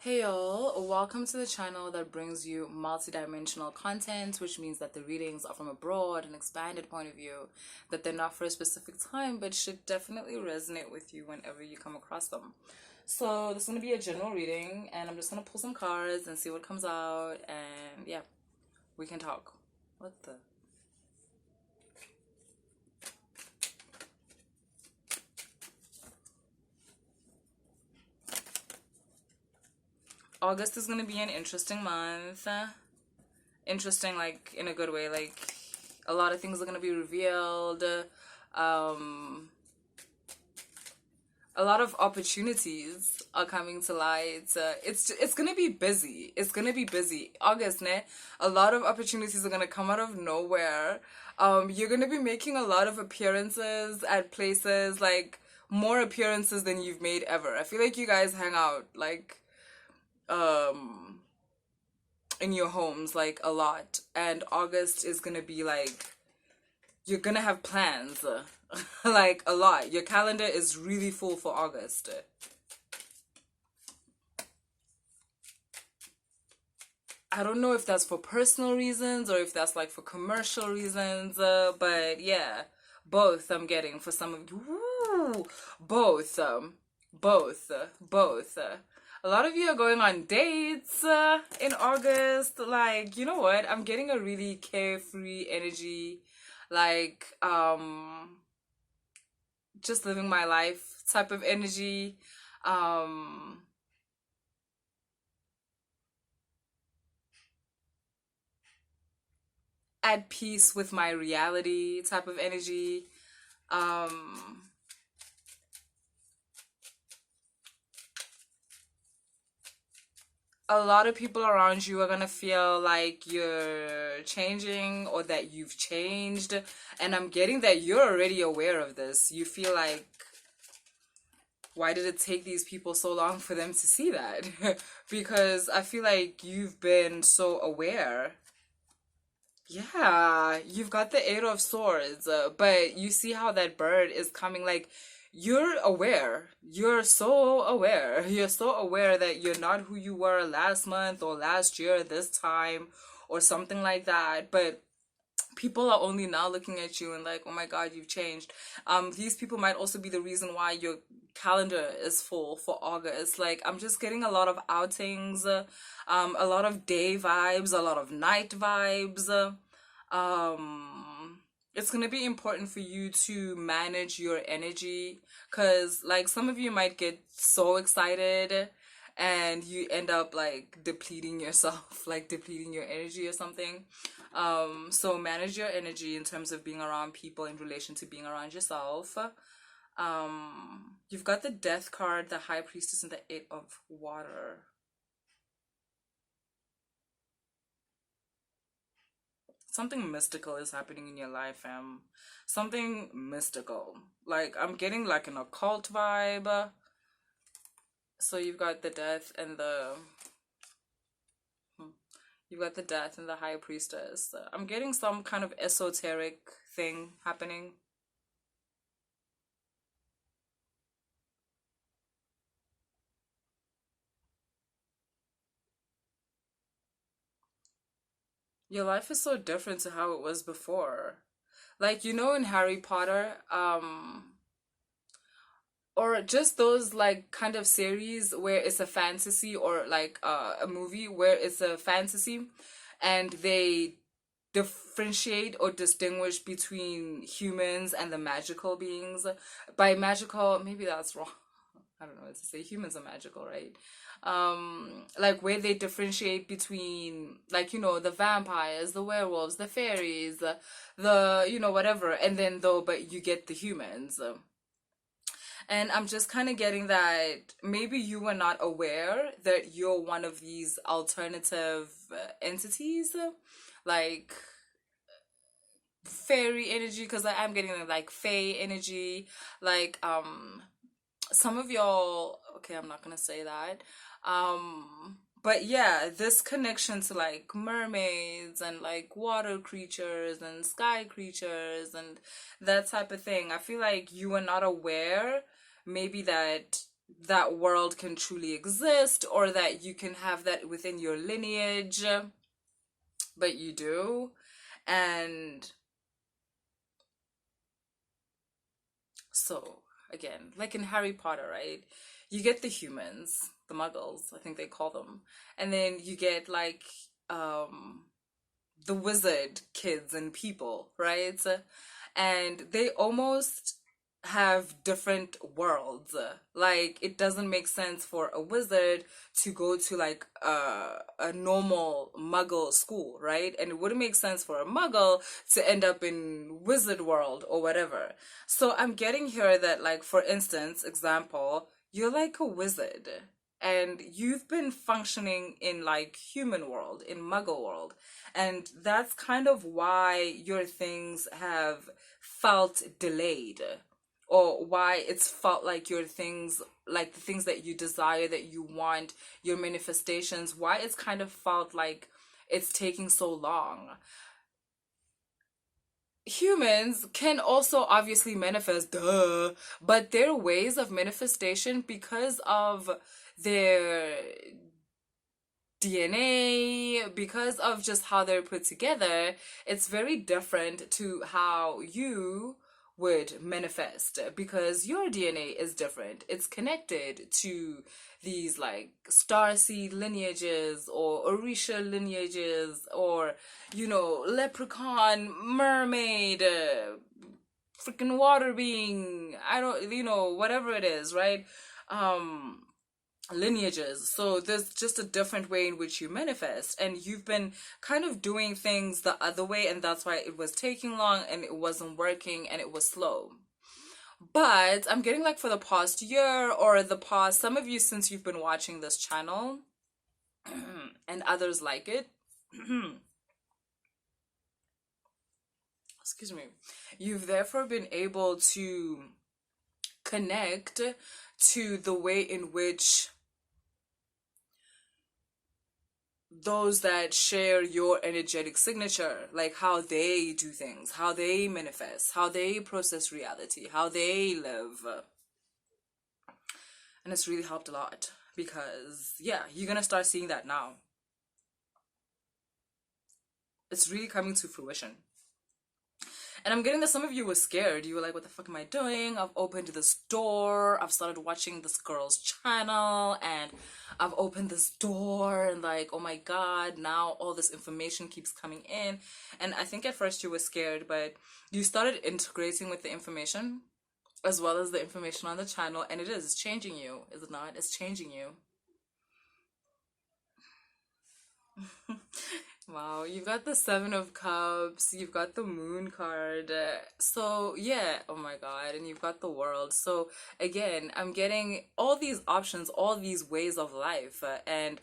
Hey y'all, welcome to the channel that brings you multi-dimensional content, which means that the readings are from a broad and expanded point of view, that they're not for a specific time, but should definitely resonate with you whenever you come across them. So this is going to be a general reading, and I'm just going to pull some cards and see what comes out, and yeah, we can talk. What the? August is going to be an interesting month. Interesting, like, in a good way. Like, a lot of things are going to be revealed. Um, a lot of opportunities are coming to light. It's gonna be busy. It's gonna be busy. August, ne? A lot of opportunities are gonna come out of nowhere. You're gonna be making a lot of appearances at places, like more appearances than you've made ever. I feel like you guys hang out like um in your homes like a lot, and August is gonna be like you're gonna have plans like a lot. Your calendar is really full for August. I don't know if that's for personal reasons or if that's like for commercial reasons, but yeah, both I'm getting for some of you. Ooh, both, both. A lot of you are going on dates in August. Like, you know what? I'm getting a really carefree energy, like just living my life type of energy. Um, at peace with my reality type of energy. Um, a lot of people around you are gonna feel like you're changing or that you've changed. And I'm getting that you're already aware of this. You feel like, why did it take these people so long for them to see that? Because I feel like you've been so aware. Yeah, you've got the Eight of Swords, but you see how that bird is coming. Like, you're aware. You're so aware. You're so aware that you're not who you were last month or last year, this time, or something like that. But people are only now looking at you and like, oh my God, you've changed. These people might also be the reason why your calendar is full for August. Like, I'm just getting a lot of outings, a lot of day vibes, a lot of night vibes. Um, it's gonna be important for you to manage your energy, because like some of you might get so excited and you end up like depleting yourself, like depleting your energy or something. So manage your energy in terms of being around people in relation to being around yourself. You've got the Death card, the High Priestess, and the Eight of Water. Something mystical is happening in your life, fam. Something mystical. Like, I'm getting like an occult vibe. So you've got the Death and the you've got the Death and the High Priestess. I'm getting some kind of esoteric thing happening. Your life is so different to how it was before. Like, you know, in Harry Potter, or just those like kind of series where it's a fantasy, or like a movie where it's a fantasy and they differentiate or distinguish between humans and the magical beings. By magical, maybe that's wrong. I don't know what to say. Humans are magical, right? Like where they differentiate between, like, you know, the vampires, the werewolves, the fairies, the you know, whatever, and then though, but you get the humans. And I'm just kind of getting that maybe you were not aware that you're one of these alternative entities, like fairy energy, because I am getting like fae energy, like some of y'all, okay, I'm not gonna say that, but yeah, this connection to like mermaids and like water creatures and sky creatures and that type of thing. I feel like you were not aware maybe that that world can truly exist, or that you can have that within your lineage, but you do. And so, again, like in Harry Potter, right? You get the humans, the muggles, I think they call them. And then you get like um the wizard kids and people, right? And they almost have different worlds. Like it doesn't make sense for a wizard to go to like a normal muggle school, right? And it wouldn't make sense for a muggle to end up in wizard world or whatever. So I'm getting here that, like, for instance, example, you're like a wizard and you've been functioning in like human world, in muggle world, and that's kind of why your things have felt delayed, or why it's felt like your things, like the things that you desire, that you want, your manifestations, why it's kind of felt like it's taking so long. Humans can also obviously manifest, duh, but their ways of manifestation, because of their DNA, because of just how they're put together, it's very different to how you would manifest, because your DNA is different. It's connected to these like Starseed lineages or Orisha lineages, or, you know, leprechaun, mermaid, freaking water being, I don't, you know, whatever it is, right? Um, Lineages. So there's just a different way in which you manifest, and you've been kind of doing things the other way, and that's why it was taking long and it wasn't working and it was slow. But I'm getting like for the past year, or the past, some of you since you've been watching this channel and others like it, excuse me, you've therefore been able to connect to the way in which those that share your energetic signature, like how they do things, how they manifest, how they process reality, how they live. And it's really helped a lot, because, yeah, you're gonna start seeing that now. It's really coming to fruition. And I'm getting that some of you were scared. You were like, what the fuck am I doing? I've opened this door. I've started watching this girl's channel, and I've opened this door, and like, oh my God, now all this information keeps coming in. And I think at first you were scared, but you started integrating with the information as well as the information on the channel, and it's changing you, is it not? It's changing you. Wow, you've got the Seven of Cups, you've got the Moon card. So, yeah, oh my God, and you've got the World. So, again, I'm getting all these options, all these ways of life, and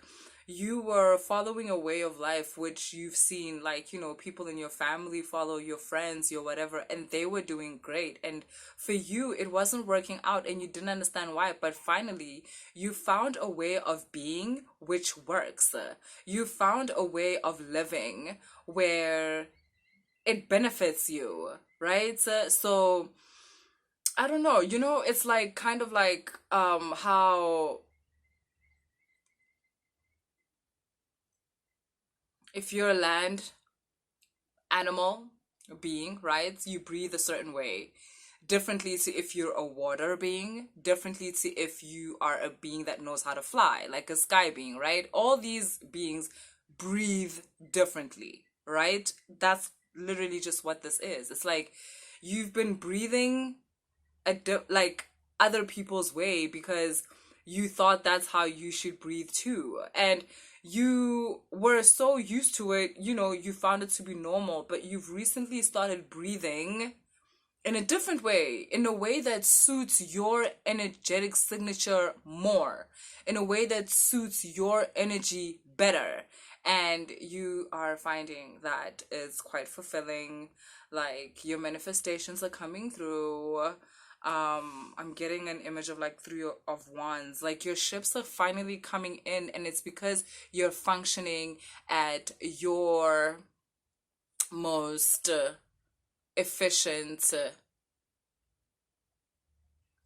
you were following a way of life which you've seen, like, you know, people in your family follow, your friends, your whatever, and they were doing great. And for you, it wasn't working out and you didn't understand why, but finally, you found a way of being which works. You found a way of living where it benefits you, right? So, I don't know, you know, it's like kind of like how if you're a land animal being, right? You breathe a certain way. Differently to if you're a water being, differently to if you are a being that knows how to fly, like a sky being, right? All these beings breathe differently, right? That's literally just what this is. It's like you've been breathing like other people's way because you thought that's how you should breathe too. And you were so used to it, you know, you found it to be normal, but you've recently started breathing in a different way, in a way that suits your energetic signature more, in a way that suits your energy better. And you are finding that it's quite fulfilling. Like your manifestations are coming through. I'm getting an image of like three of wands. Like your ships are finally coming in, and it's because you're functioning at your most efficient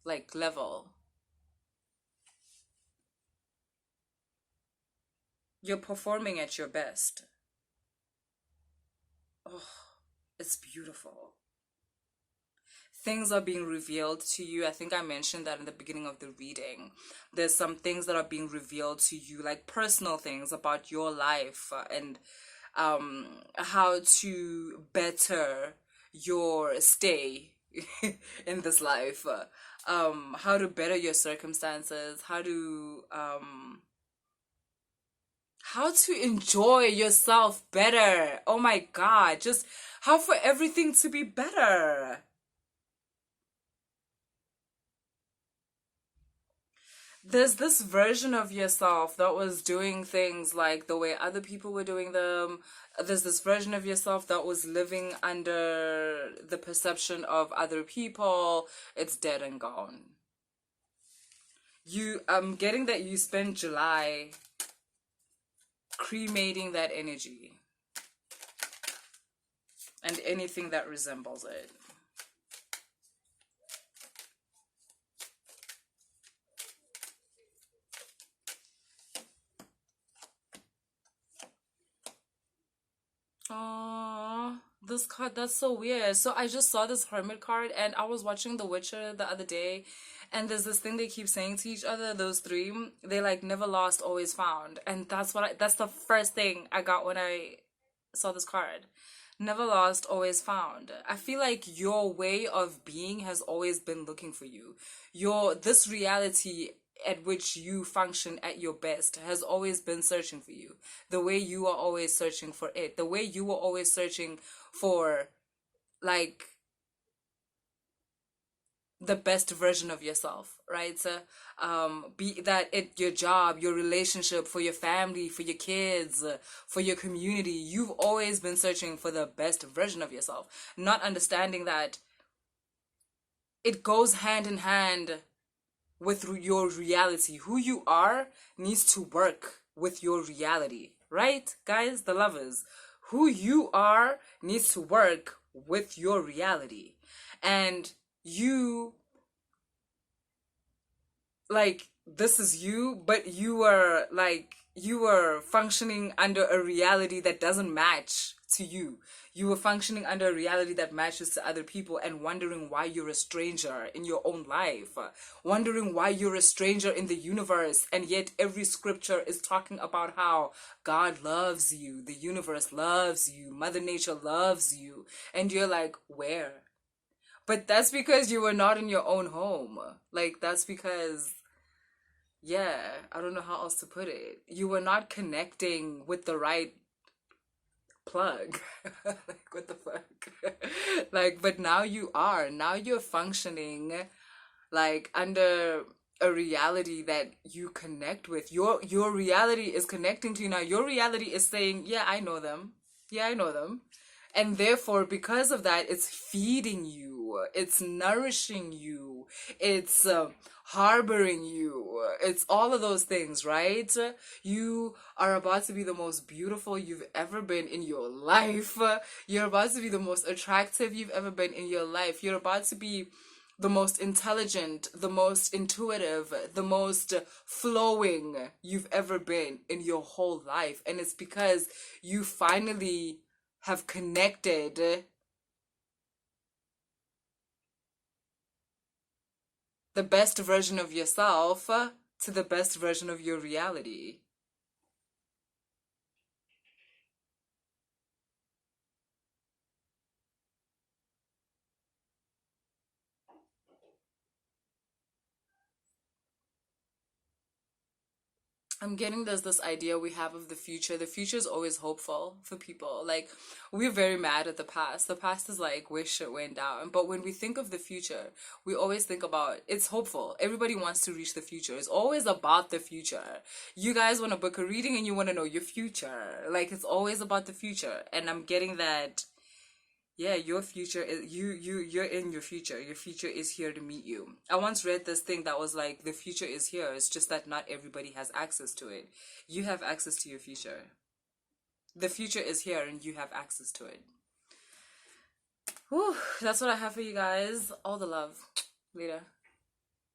like level. You're performing at your best. Oh, it's beautiful. Things are being revealed to you. I think I mentioned that in the beginning of the reading. There's some things that are being revealed to you, like personal things about your life, and how to better your stay in this life, how to better your circumstances, how to enjoy yourself better. Oh my God, just how for everything to be better. There's this version of yourself that was doing things like the way other people were doing them. There's this version of yourself that was living under the perception of other people. It's dead and gone. I'm getting that you spent July cremating that energy and anything that resembles it. Aww, this card, that's so weird. So I just saw this hermit card and I was watching The Witcher the other day, and there's this thing they keep saying to each other, those three. They like never lost, always found. And that's the first thing I got when I saw this card. Never lost, always found. I feel like your way of being has always been looking for you. This reality at which you function at your best has always been searching for you. The way you are always searching for it. The way you are always searching for, like, the best version of yourself, right? So, be that at your job, your relationship, for your family, for your kids, for your community. You've always been searching for the best version of yourself, not understanding that it goes hand in hand with your reality. Who you are needs to work with your reality, right, guys? The lovers. Who you are needs to work with your reality. And you, like, this is you, but you are functioning under a reality that doesn't match to you. You were functioning under a reality that matches to other people and wondering why you're a stranger in your own life, wondering why you're a stranger in the universe, and yet every scripture is talking about how God loves you, the universe loves you, Mother Nature loves you, and you're like, where? But that's because you were not in your own home. Like, that's because, yeah, I don't know how else to put it. You were not connecting with the right plug. Like, what the fuck? Like, but now you are. Now you're functioning, like, under a reality that you connect with. Your reality is connecting to you now. Your reality is saying, yeah, I know them. Yeah, I know them. And therefore, because of that, it's feeding you, it's nourishing you, it's harboring you, it's all of those things, right? You are about to be the most beautiful you've ever been in your life. You're about to be the most attractive you've ever been in your life. You're about to be the most intelligent, the most intuitive, the most flowing you've ever been in your whole life. And it's because you finally have connected the best version of yourself to the best version of your reality. I'm getting there's this idea we have of the future. The future is always hopeful for people. Like, we're very mad at the past. The past is like where shit went down. But when we think of the future, we always think about it's hopeful. Everybody wants to reach the future. It's always about the future. You guys want to book a reading and you want to know your future. Like, it's always about the future. And I'm getting that, yeah, your future is you're in your future. Your future is here to meet you. I once read this thing that was like, the future is here. It's just that not everybody has access to it. You have access to your future. The future is here and you have access to it. Whew, that's what I have for you guys. All the love. Later.